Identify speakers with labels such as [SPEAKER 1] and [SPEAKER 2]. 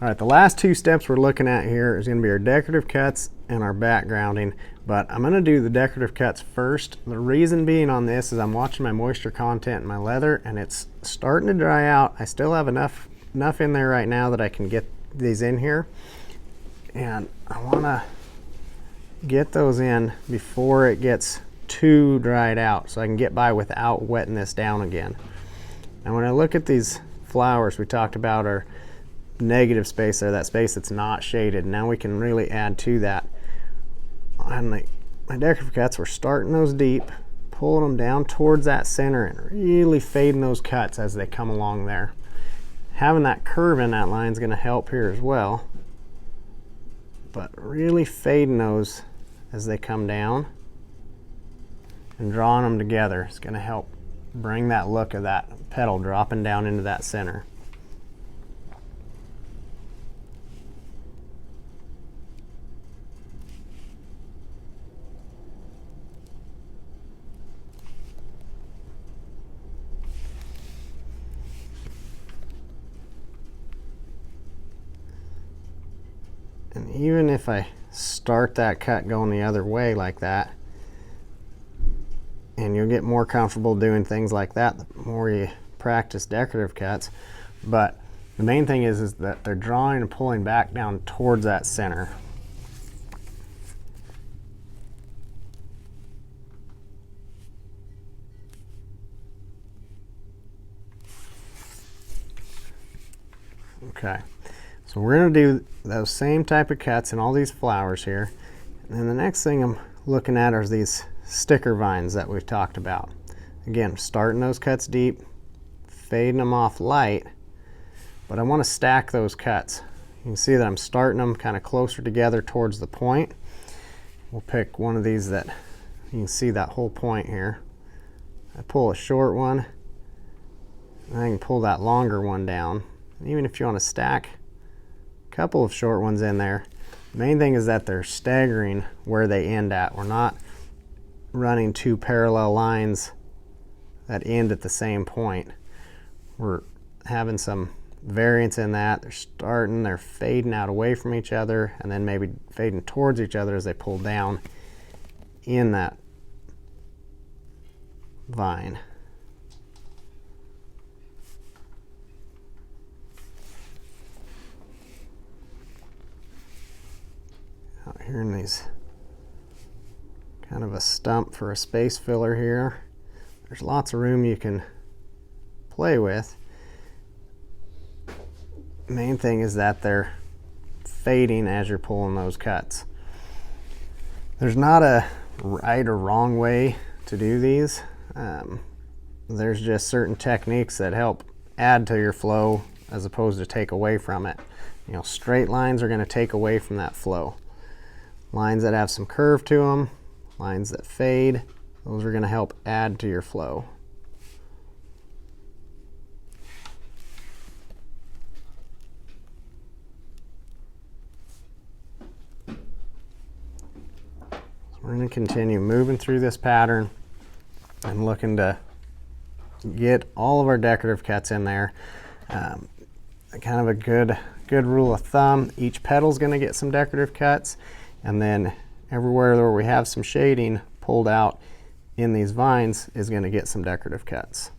[SPEAKER 1] All right, the last two steps we're looking at here is going to be our decorative cuts and our backgrounding, but I'm going to do the decorative cuts first. The reason being on this is I'm watching my moisture content in my leather and it's starting to dry out. I still have enough in there right now that I can get these in here, and I want to get those in before it gets too dried out so I can get by without wetting this down again. And when I look at these flowers we talked about are negative space there, that space that's not shaded. Now we can really add to that. On my decorative cuts, we're starting those deep, pulling them down towards that center and really fading those cuts as they come along there. Having that curve in that line is going to help here as well, but really fading those as they come down and drawing them together is going to help bring that look of that petal dropping down into that center. And even if I start that cut going the other way like that, and you'll get more comfortable doing things like that the more you practice decorative cuts, but the main thing is that they're drawing and pulling back down towards that center. Okay. So we're going to do those same type of cuts in all these flowers here. And then the next thing I'm looking at are these sticker vines that we've talked about. Again, starting those cuts deep, fading them off light, but I want to stack those cuts. You can see that I'm starting them kind of closer together towards the point. We'll pick one of these that you can see that whole point here. I pull a short one, and I can pull that longer one down. Even if you want to stack couple of short ones in there. The main thing is that they're staggering where they end at. We're not running two parallel lines that end at the same point. We're having some variance in that. They're fading out away from each other and then maybe fading towards each other as they pull down in that vine. Out here in these, kind of a stump for a space filler here. There's lots of room you can play with. Main thing is that they're fading as you're pulling those cuts. There's not a right or wrong way to do these. There's just certain techniques that help add to your flow as opposed to take away from it. You know, straight lines are going to take away from that flow. Lines that have some curve to them, lines that fade, those are going to help add to your flow. So we're going to continue moving through this pattern and looking to get all of our decorative cuts in there. Kind of a good rule of thumb, each petal is going to get some decorative cuts. And then everywhere where we have some shading pulled out in these vines is going to get some decorative cuts.